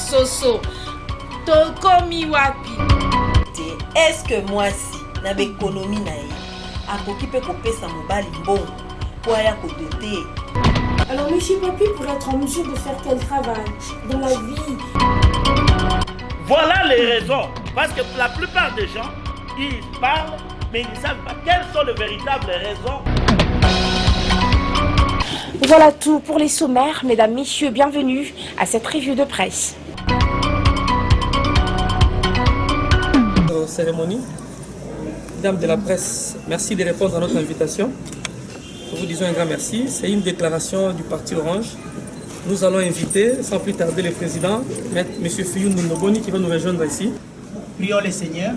soso. Tokomi wapi. Est-ce que moi si na économie na ye akoki pe kopesa mobali mbongo po aya kodoter? Alors monsieur Papi pour être en mesure de faire quel travail dans la vie? Voilà les raisons. Parce que la plupart des gens, ils parlent, mais ils ne savent pas quelles sont les véritables raisons. Voilà tout pour les sommaires. Mesdames, messieurs, bienvenue à cette revue de presse. Cérémonie. Mesdames de la presse, merci de répondre à notre invitation. Nous vous disons un grand merci. C'est une déclaration du Parti Orange. Nous allons inviter, sans plus tarder, le président, M. Fiyun Ndoboni, qui va nous rejoindre ici. Prions le Seigneur.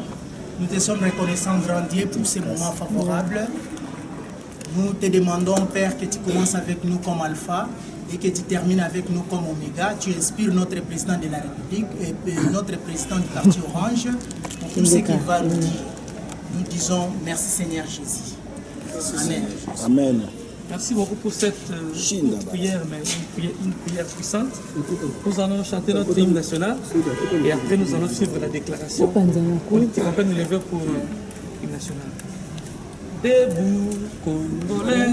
Nous te sommes reconnaissants, grand Dieu, pour ces moments favorables. Nous te demandons, Père, que tu commences avec nous comme alpha et que tu termines avec nous comme oméga. Tu inspires notre président de la République et notre président du Parti Orange pour tout ce qu'il va nous dire. Nous disons merci Seigneur Jésus. Amen. Amen. Merci beaucoup pour cette prière, mais une prière puissante. Nous allons chanter notre hymne national et après nous allons suivre la déclaration politique. On peut nous lever pour l'hymne national. Debout, Congolais,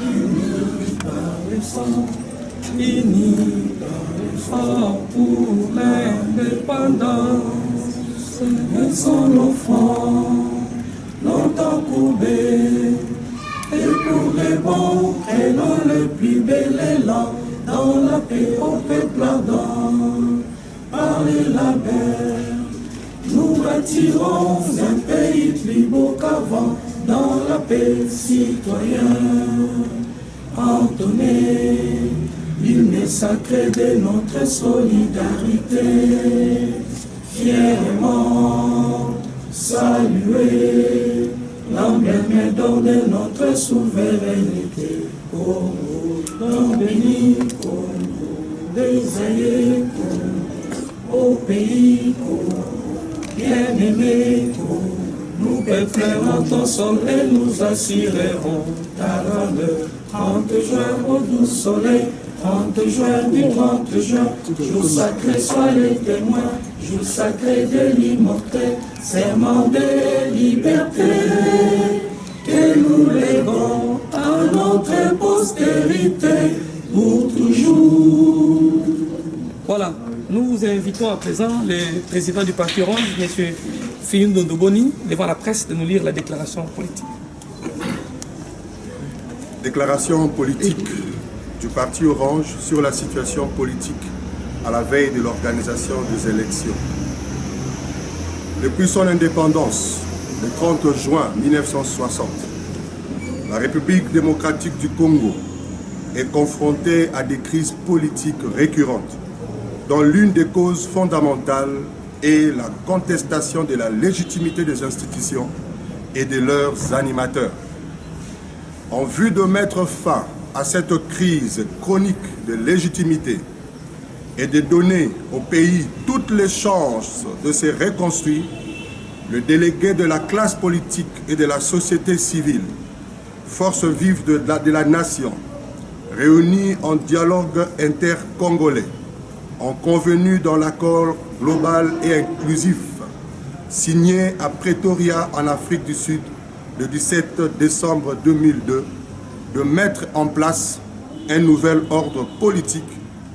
unis par le sang, unis par l'effort pour l'indépendance. Ce sont nos fronts, longtemps courbés. Et pour les bons, prenons le plus bel élan dans la paix au peuple ardent. Par les labeurs, nous bâtirons un pays plus beau qu'avant dans la paix citoyenne. Entonner l'hymne sacré de notre solidarité. Fièrement saluer l'emblème d'or de notre souveraineté. Congo, ton béni, Congo, désaillé, Congo, au pays, Congo, bien-aimé, Congo, nous peuplons ton sol et nous assurerons ta grandeur. 30 juin au doux soleil, 30 juin du 30 juin, jour sacré, sois les témoins, jour sacré de l'immortel, serment de liberté, que nous léguons à notre postérité pour toujours. Voilà, nous vous invitons à présent le président du Parti Orange, M. Fiyun Ndoboni, devant la presse, de nous lire la déclaration politique. Déclaration politique du Parti Orange sur la situation politique à la veille de l'organisation des élections. Depuis son indépendance, le 30 juin 1960, la République démocratique du Congo est confrontée à des crises politiques récurrentes, dont l'une des causes fondamentales est la contestation de la légitimité des institutions et de leurs animateurs. En vue de mettre fin à cette crise chronique de légitimité et de donner au pays toutes les chances de se reconstruire, le délégué de la classe politique et de la société civile, force vive de la nation, réunis en dialogue intercongolais, ont convenu dans l'accord global et inclusif signé à Pretoria en Afrique du Sud le 17 décembre 2002, de mettre en place un nouvel ordre politique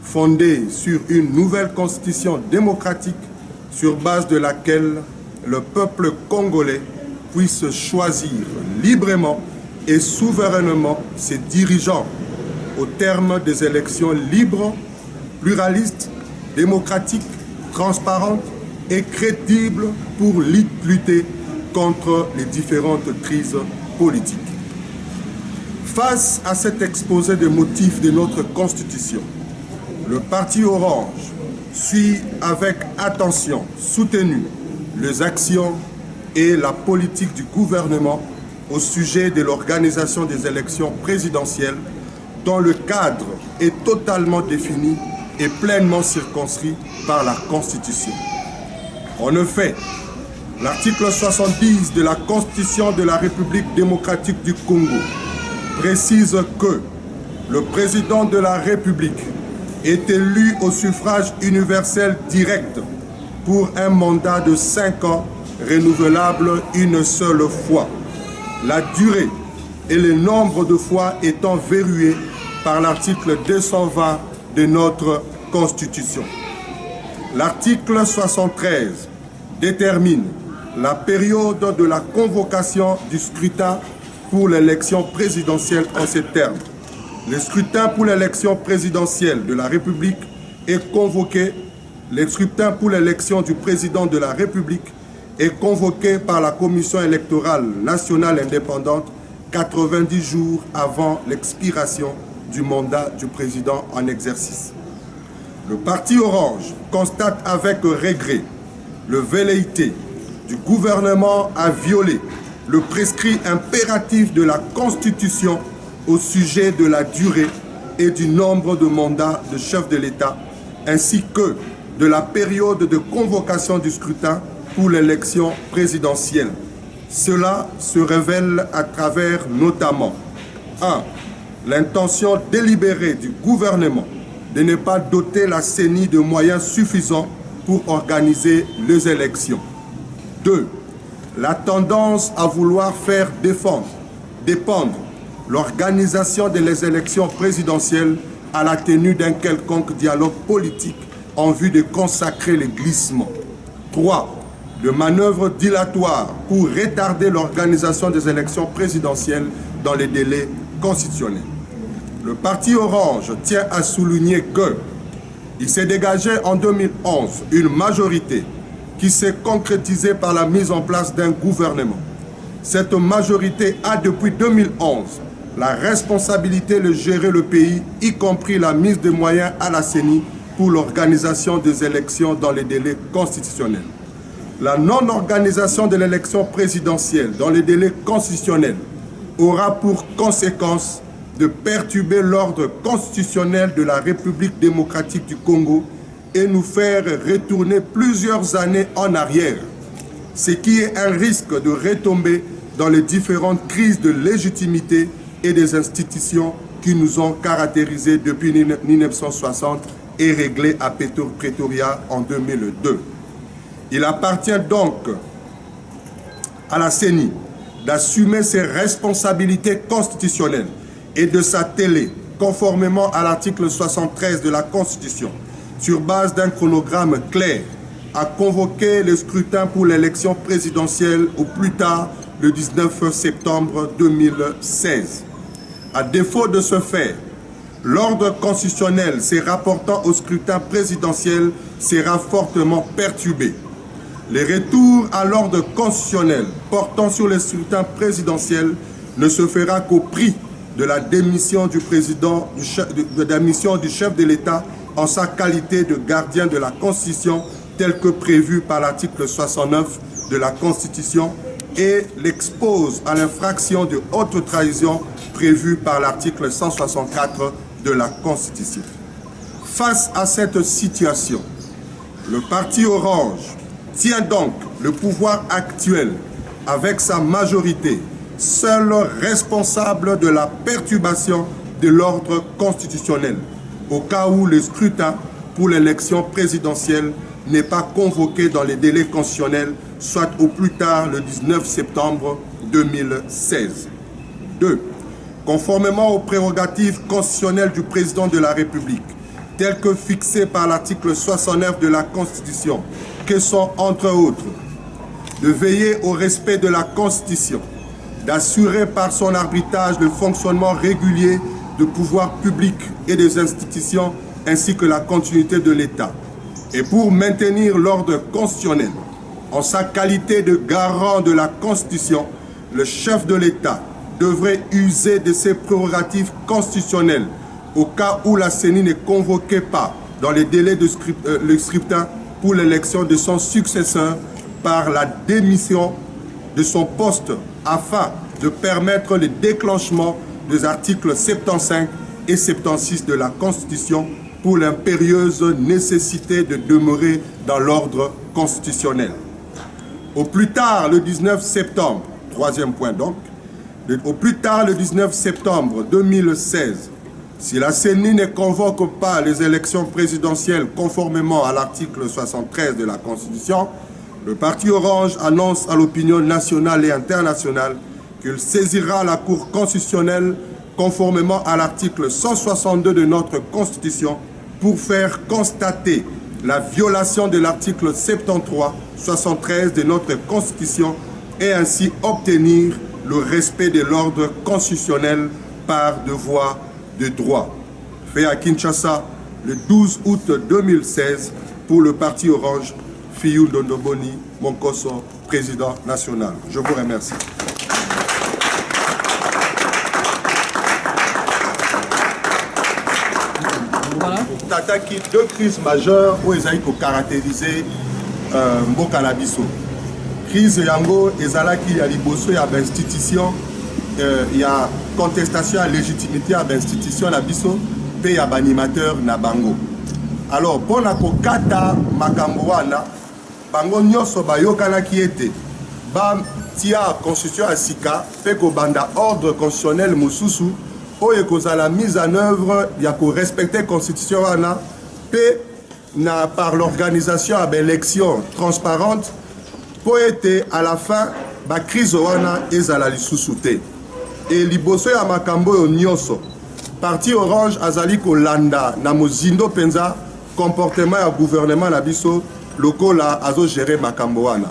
fondé sur une nouvelle constitution démocratique sur base de laquelle le peuple congolais puisse choisir librement et souverainement ses dirigeants au terme des élections libres, pluralistes, démocratiques, transparentes et crédibles pour lutter contre les différentes crises politiques. Face à cet exposé des motifs de notre Constitution, le Parti Orange suit avec attention soutenu les actions et la politique du gouvernement au sujet de l'organisation des élections présidentielles dont le cadre est totalement défini et pleinement circonscrit par la Constitution. En effet, l'article 70 de la Constitution de la République démocratique du Congo précise que le président de la République est élu au suffrage universel direct pour un mandat de 5 ans renouvelable une seule fois. La durée et le nombre de fois étant verrouillés par l'article 220 de notre Constitution. L'article 73 détermine la période de la convocation du scrutin pour l'élection présidentielle en ces termes. Le scrutin pour l'élection présidentielle de la République est convoqué. Le scrutin pour l'élection du président de la République est convoqué par la Commission électorale nationale indépendante 90 jours avant l'expiration du mandat du président en exercice. Le parti Orange constate avec regret le velléité du gouvernement à violer le prescrit impératif de la Constitution au sujet de la durée et du nombre de mandats de chef de l'État, ainsi que de la période de convocation du scrutin pour l'élection présidentielle. Cela se révèle à travers notamment 1. L'intention délibérée du gouvernement de ne pas doter la CENI de moyens suffisants pour organiser les élections. 2. La tendance à vouloir faire dépendre l'organisation des élections présidentielles à la tenue d'un quelconque dialogue politique en vue de consacrer les glissements. 3. De manœuvres dilatoires pour retarder l'organisation des élections présidentielles dans les délais constitutionnels. Le parti Orange tient à souligner qu'il s'est dégagé en 2011 une majorité qui s'est concrétisée par la mise en place d'un gouvernement. Cette majorité a depuis 2011 la responsabilité de gérer le pays, y compris la mise de moyens à la CENI pour l'organisation des élections dans les délais constitutionnels. La non-organisation de l'élection présidentielle dans les délais constitutionnels aura pour conséquence de perturber l'ordre constitutionnel de la République démocratique du Congo et nous faire retourner plusieurs années en arrière, ce qui est un risque de retomber dans les différentes crises de légitimité et des institutions qui nous ont caractérisés depuis 1960 et réglées à Pretoria en 2002. Il appartient donc à la CENI d'assumer ses responsabilités constitutionnelles et de s'atteler, conformément à l'article 73 de la Constitution, sur base d'un chronogramme clair, à convoquer le scrutin pour l'élection présidentielle au plus tard le 19 septembre 2016. À défaut de ce faire, l'ordre constitutionnel se rapportant au scrutin présidentiel sera fortement perturbé. Le retour à l'ordre constitutionnel portant sur le scrutin présidentiel ne se fera qu'au prix de la démission du président, du chef de l'État en sa qualité de gardien de la Constitution tel que prévu par l'article 69 de la Constitution et l'expose à l'infraction de haute trahison prévue par l'article 164 de la Constitution. Face à cette situation, le parti Orange tient donc le pouvoir actuel avec sa majorité, seul responsable de la perturbation de l'ordre constitutionnel, au cas où le scrutin pour l'élection présidentielle n'est pas convoqué dans les délais constitutionnels, soit au plus tard le 19 septembre 2016. 2. Conformément aux prérogatives constitutionnelles du président de la République, telles que fixées par l'article 69 de la Constitution, que sont entre autres de veiller au respect de la Constitution, d'assurer par son arbitrage le fonctionnement régulier de pouvoirs publics et des institutions ainsi que la continuité de l'État. Et pour maintenir l'ordre constitutionnel, en sa qualité de garant de la Constitution, le chef de l'État devrait user de ses prérogatives constitutionnelles au cas où la CENI ne convoquait pas dans les délais de le scrutin pour l'élection de son successeur par la démission de son poste afin de permettre le déclenchement des articles 75 et 76 de la Constitution pour l'impérieuse nécessité de demeurer dans l'ordre constitutionnel. Au plus tard le 19 septembre, troisième point donc, au plus tard le 19 septembre 2016, Si la CENI ne convoque pas les élections présidentielles conformément à l'article 73 de la Constitution, le Parti Orange annonce à l'opinion nationale et internationale qu'il saisira la Cour constitutionnelle conformément à l'article 162 de notre Constitution pour faire constater la violation de l'article 73 de notre Constitution et ainsi obtenir le respect de l'ordre constitutionnel par devoir de droit. Fait à Kinshasa le 12 août 2016 pour le Parti Orange, Fiyou Ndondoboni Monkoso, président national. Je vous remercie. Voilà. Tataki deux crises majeures où ils ont caractérisé Mboka na biso. Crise yango ezalaki ya liboso ya institution, ya contestation à légitimité à l'institution na biso pe ya animateur na bango. Alors pona kokata makambo wana bango nyonso bayokana ki ete ba tia constitution ya sika pe ko banda ordre constitutionnel mosusu oyo kozala mise en œuvre ya ko respecter constitution wana pe na par l'organisation à élection transparente pour ete à la fin ba crise wana ezala lisusu te. Et liboso ya makambo yo nyonso Parti Orange azali kolanda na mozindo penza comportement ya gouvernement na biso lokola azo gérer makambo wana.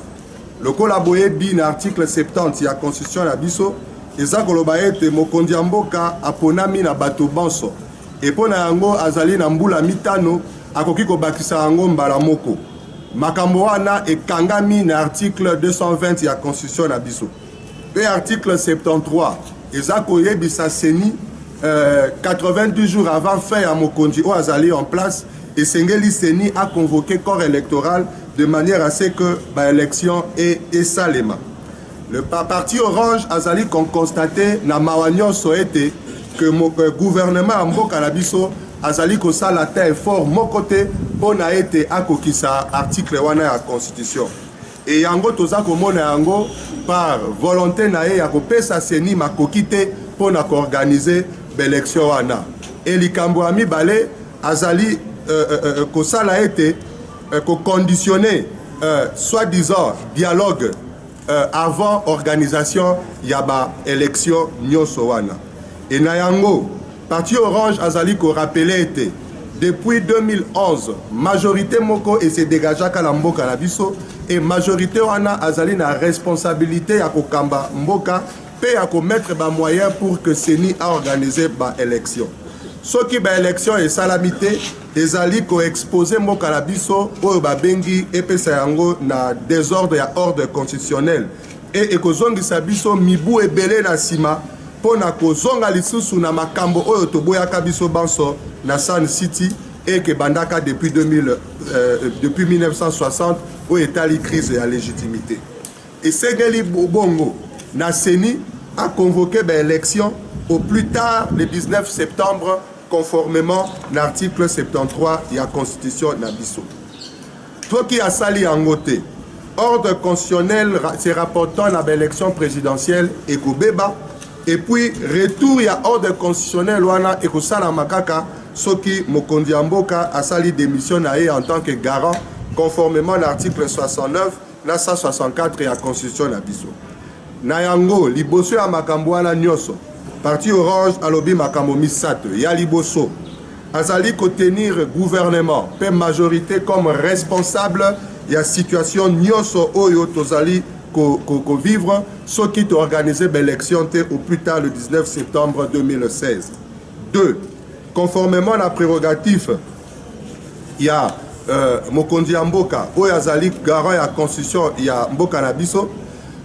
Lokola boyebi na article 70 ya constitution na biso eza koloba ete mokonzi ya mboka aponami na bato bonso e pona yango azali na mbula mitano akoki kobakisa yango mbala moko. Makambo wana ekangami na article 220 ya constitution na biso. Pe article 73 eza koyebisa CENI 82 jours avant fin ya mokonzi o azali en place et Sengeli CENI a convoqué corps électoral de manière à ce que l'élection est salema. Le parti Orange azali qu'on constaté na mawanyo soete que mon gouvernement a mboka na biso azali ko sala ta effort mon côté pour na été akokisa article wana ya constitution. Et yango toza komona yango par volonté na ye ya kopesa CENI makokite pour na organiser l'élection wana. Et likambo ami balé azali ko sala été ko conditionner soi-disant dialogue avant organisation yaba élection nyonso wana. Et na yango Parti Orange azali ko rappeler été depuis 2011 majorité moko et se dégagea ka la mboka na biso et majorité wana azali na responsabilité ya kokamba mboka pe ya ko mettre ba moyen pour que CENI a organisé ba élection. Ce qui ba élection et salamité ezali ko exposer mboka na biso oyo ba bengi epesa yango na désordre ya ordre constitutionnel et ekozongisa biso mibu ebele na sima pona kozonga lisusu na makambo oyo toboyaka biso banso na Sun City et que bandaka depuis 1960 où etali crise ya légitimité. Et Sengeli Bongo na CENI a convoqué l'élection au plus tard le 19 septembre conformément à l'article 73 de la Constitution na biso. Toi qui a sali angote, ordre constitutionnel se rapportant à l'élection présidentielle et Kobeba, et puis retour ya ordre constitutionnel wana et Kosala Makaka, Soki Mokondi Mboka a sali démission en tant que garant conformément à l'article 69, na 164 de la Constitution na biso. Na yango liboso ya makambo wana nyoso. Parti Orange alobi makambo misato ya liboso azali ko tenir gouvernement pe majorité comme responsable ya situation nyoso oyo tozali ko vivre ce qui to organiser l'élection au plus tard le 19 septembre 2016. 2. Conformément à la prérogative il y a Mokondi Mboka oyo azali garant ya constitution ya Mboka na biso.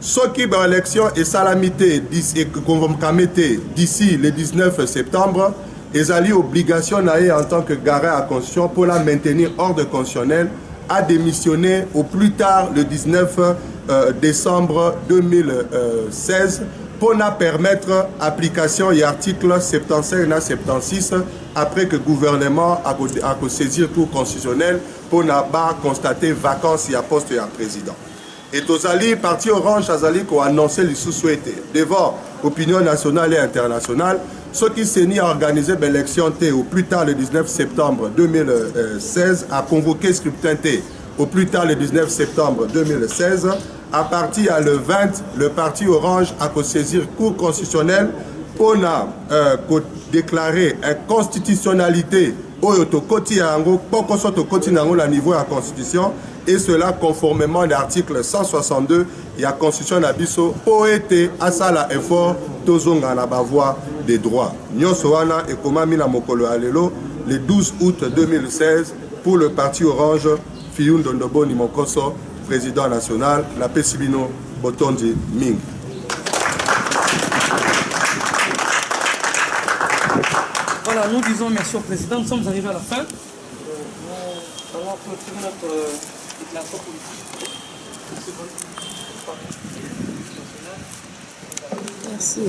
Ce qui est l'élection est salamité d'ici le 19 septembre, ils ont l'obligation en tant que garant à la Constitution pour la maintenir hors de constitutionnel à démissionner au plus tard le 19 décembre 2016 pour nous permettre l'application de l'article 75 et 76 après que le gouvernement a saisi le tour constitutionnel pour nous constater vacances et poste et président. Et Tozali, parti orange, Azali, qui a annoncé le sous-souhaité devant l'opinion nationale et internationale, ce qui s'est mis à organiser l'élection au plus tard le 19 septembre 2016, a convoqué scrutin au plus tard le 19 septembre 2016. À partir à le 20, le parti orange a saisir cour constitutionnelle pour déclarer inconstitutionnalité au niveau de la constitution, et cela conformément à l'article 162 de la constitution d'Abisso pour être à ça la effort tozonga na bavoie des droits. Nyosoana et Komami na mokolo alelo le 12 août 2016 pour le parti orange Fiyun Dondobo Nimokoso, président national, la Pesibino Botondi Ming. Voilà, nous disons merci au président, nous sommes arrivés à la fin. Nous allons clôturer notre déclaration politique. Merci.